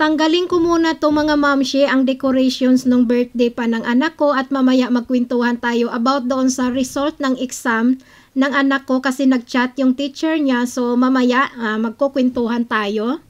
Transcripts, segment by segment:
Tanggalin ko muna to mga mamshi ang decorations ng birthday pa ng anak ko at mamaya magkwentuhan tayo about doon sa result ng exam ng anak ko kasi nag-chat yung teacher niya. So mamaya magkukwentuhan tayo.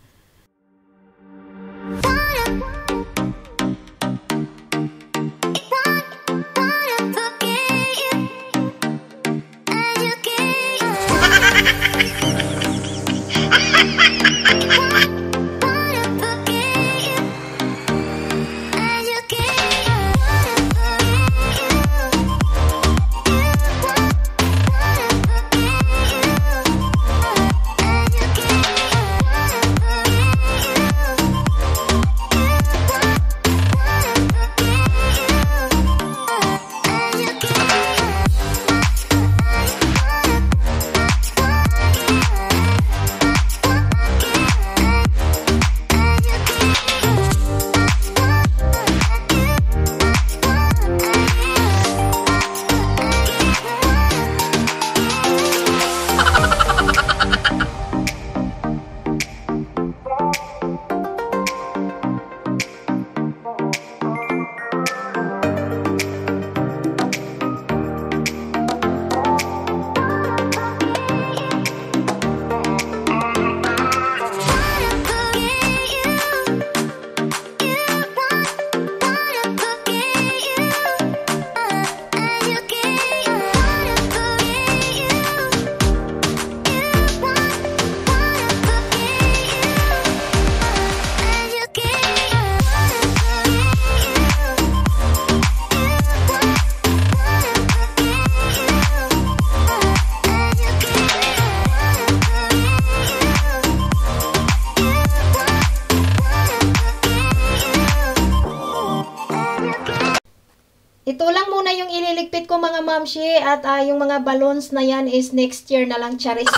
Ito lang muna yung ililigpit ko mga mamshi at yung mga balloons na yan is next year na lang, charis.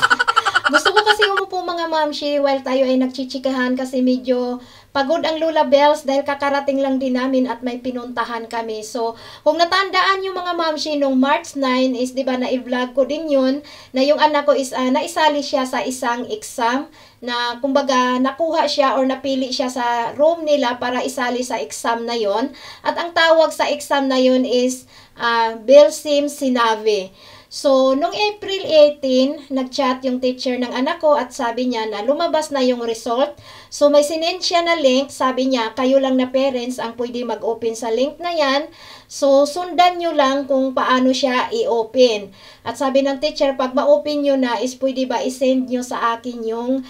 Gusto ko kasi umupo mga mamshi while tayo ay nagchichikahan kasi medyo pagod ang Lula Bells dahil kakarating lang din namin at may pinuntahan kami. So, kung natandaan yung mga mamshi nung March 9 is, di ba, na-vlog ko din yun na yung anak ko is naisali siya sa isang exam na kumbaga nakuha siya or napili siya sa room nila para isali sa exam na yon. At ang tawag sa exam na yon is Belsim Sinavi. So, nung April 18, nag-chat yung teacher ng anak ko at sabi niya na lumabas na yung result. So, may sinend siya na link. Sabi niya, kayo lang na parents ang pwede mag-open sa link na yan. So, sundan nyo lang kung paano siya i-open. At sabi ng teacher, pag ma-open nyo na, is pwede ba i-send nyo sa akin yung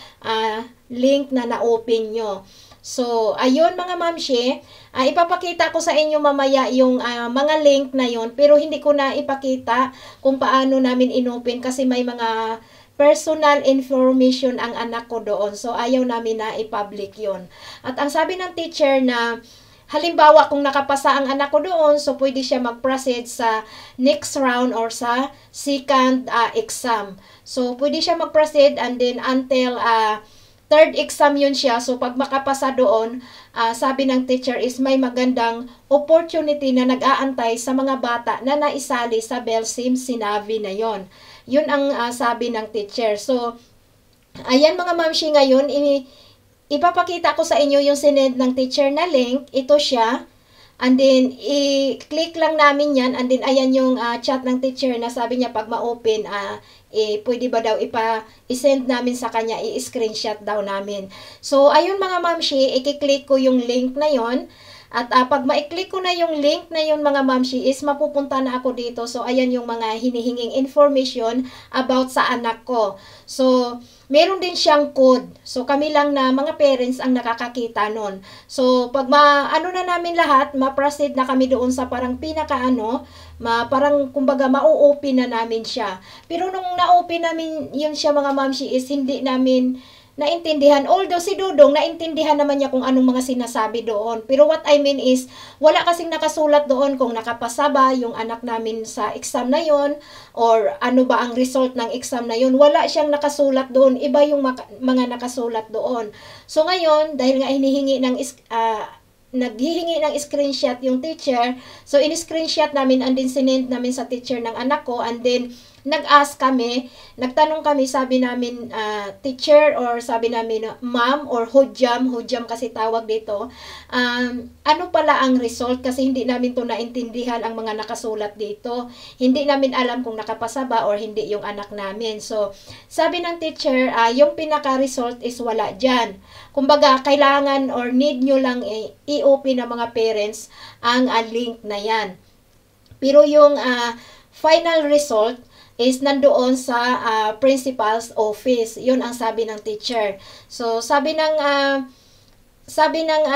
link na na-open nyo. So, ayun mga mamshi, ipapakita ko sa inyo mamaya yung mga link na yon, pero hindi ko na ipakita kung paano namin inopen kasi may mga personal information ang anak ko doon. So, ayaw namin na i-public yon. At ang sabi ng teacher na halimbawa kung nakapasa ang anak ko doon, so pwede siya mag-proceed sa next round or sa second exam. So, pwede siya mag-proceed and then until third exam yun siya. So, pag makapasa doon, sabi ng teacher is may magandang opportunity na nag-aantay sa mga bata na naisali sa Belsim Sinavi na yon. Yun ang sabi ng teacher. So, ayan mga mamshi ngayon, ipapakita ko sa inyo yung sinend ng teacher na link. Ito siya. And then, i-click lang namin yan. And then, ayan yung chat ng teacher na sabi niya pag ma-open, pwede ba daw i-send namin sa kanya, i-screenshot daw namin. So, ayun mga mamshi, i-click ko yung link na yon. At pag ma-click ko na yung link na yun mga mamshi is mapupunta na ako dito. So, ayan yung mga hinihinging information about sa anak ko. So, meron din siyang code. So, kami lang na mga parents ang nakakakita nun. So, pag ano na namin lahat, ma-proceed na kami doon sa parang parang kumbaga ma-open na namin siya. Pero nung na-open namin yun siya mga mamshi is hindi namin naintindihan. Although si Dudong, naintindihan naman niya kung anong mga sinasabi doon. Pero what I mean is, wala kasing nakasulat doon kung nakapasa ba yung anak namin sa exam na yon or ano ba ang result ng exam na yon. Wala siyang nakasulat doon. Iba yung mga nakasulat doon. So ngayon, dahil nga naghihingi ng screenshot yung teacher, so in-screenshot namin and then sinend namin sa teacher ng anak ko and then nag-ask kami, nagtanong kami, sabi namin, teacher, or sabi namin, ma'am, or hujam kasi tawag dito, ano pala ang result? Kasi hindi namin to naintindihan ang mga nakasulat dito. Hindi namin alam kung nakapasa ba or hindi yung anak namin. So, sabi ng teacher, yung pinaka-result is wala dyan. Kumbaga, kailangan or need nyo lang i-open ng mga parents ang link na yan. Pero yung final result is nandoon sa principal's office. Yun ang sabi ng teacher. So, sabi ng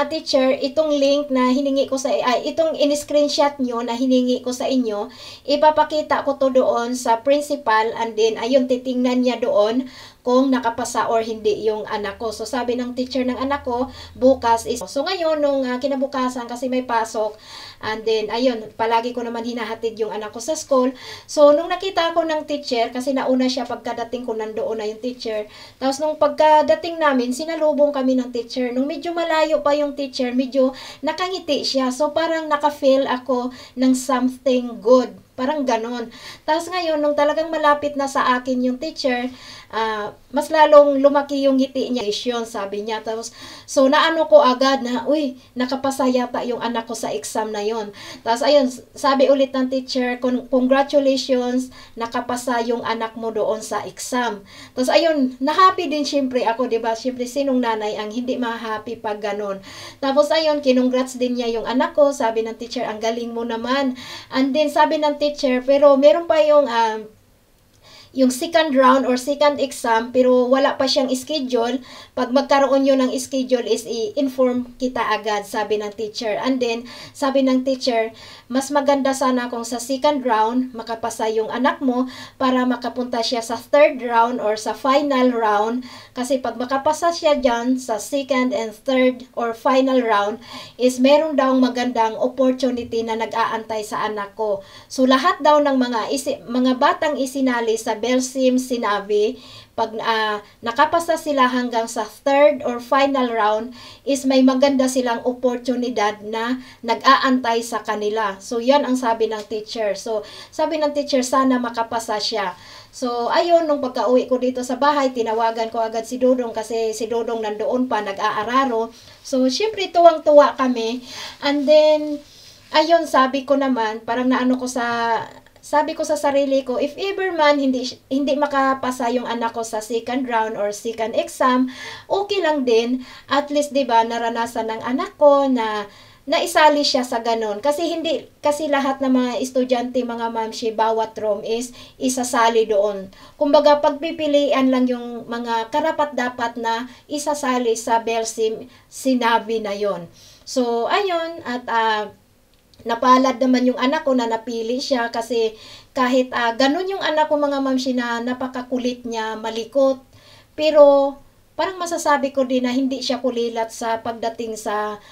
teacher, itong link na hiningi ko sa itong in-screenshot nyo na hiningi ko sa inyo, ipapakita ko to doon sa principal, and then ayun, titingnan niya doon kung nakapasa or hindi yung anak ko. So, sabi ng teacher ng anak ko, bukas is... So, ngayon, nung kinabukasan, kasi may pasok, and then, ayun, palagi ko naman hinahatid yung anak ko sa school. So, nung nakita ko ng teacher, kasi nauna siya pagkadating ko, nandoon na yung teacher. Tapos, nung pagkadating namin, sinalubong kami ng teacher. Nung medyo malayo pa yung teacher, medyo nakangiti siya. So, parang naka-feel ako ng something good. Parang ganon. Tapos ngayon, nung talagang malapit na sa akin yung teacher, mas lalong lumaki yung ngiti niya, sabi niya. Tapos, so naano ko agad na, uy, nakapasa yata yung anak ko sa exam na yon. Tapos ayun, sabi ulit ng teacher, congratulations, nakapasa yung anak mo doon sa exam. Tapos ayun, na-happy din syempre ako, diba? Syempre, sinong nanay ang hindi ma-happy pag ganon. Tapos ayun, kinongrats din niya yung anak ko, sabi ng teacher, ang galing mo naman. And then sabi ng teacher, pero meron pa yung second round or second exam, pero wala pa siyang schedule. Pag magkaroon yun ng schedule is i-inform kita agad, sabi ng teacher. And then, sabi ng teacher, mas maganda sana kung sa second round, makapasa yung anak mo para makapunta siya sa third round or sa final round. Kasi pag makapasa siya dyan sa second and third or final round, is meron daw magandang opportunity na nag-aantay sa anak ko. So, lahat daw ng mga batang isinali sa Belsim sinabi, pag nakapasa sila hanggang sa third or final round, is may maganda silang oportunidad na nag-aantay sa kanila. So, yan ang sabi ng teacher. So, sabi ng teacher, sana makapasa siya. So, ayun, nung pagka-uwi ko dito sa bahay, tinawagan ko agad si Dodong kasi si Dodong nandoon pa, nag-aararo. So, syempre, tuwang-tuwa kami. And then, ayun, sabi ko naman, parang sabi ko sa sarili ko, if ever man hindi makapasa yung anak ko sa second round or second exam, okay lang din. At least, 'di ba, naranasan ng anak ko na naisali siya sa ganon. Kasi lahat ng mga estudyante, mga mamshi, bawat room is isasali doon. Kumbaga, pagpipilian lang yung mga karapat-dapat na isasali sa Belsim, sinabi na yon. So, ayun, at napalad naman yung anak ko na napili siya kasi kahit ganun yung anak ko, mga mamshi, na napakakulit niya, malikot. Pero parang masasabi ko din na hindi siya kulilat sa pagdating sa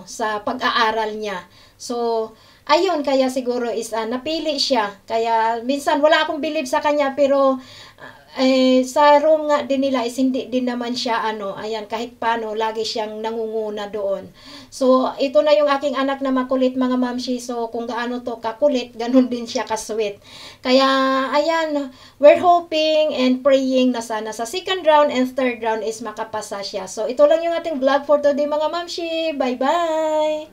sa pag-aaral niya. So, ayun, kaya siguro is napili siya. Kaya minsan wala akong believe sa kanya, pero sa room nga din nila is hindi din naman siya ayan, kahit paano lagi siyang nangunguna doon. So, ito na yung aking anak na makulit, mga mamshi. So, kung gaano to kakulit, ganun din siya kasweet. Kaya, ayan, we're hoping and praying na sana sa second round and third round is makapasa siya. So, ito lang yung ating vlog for today, mga mamshi. Bye-bye!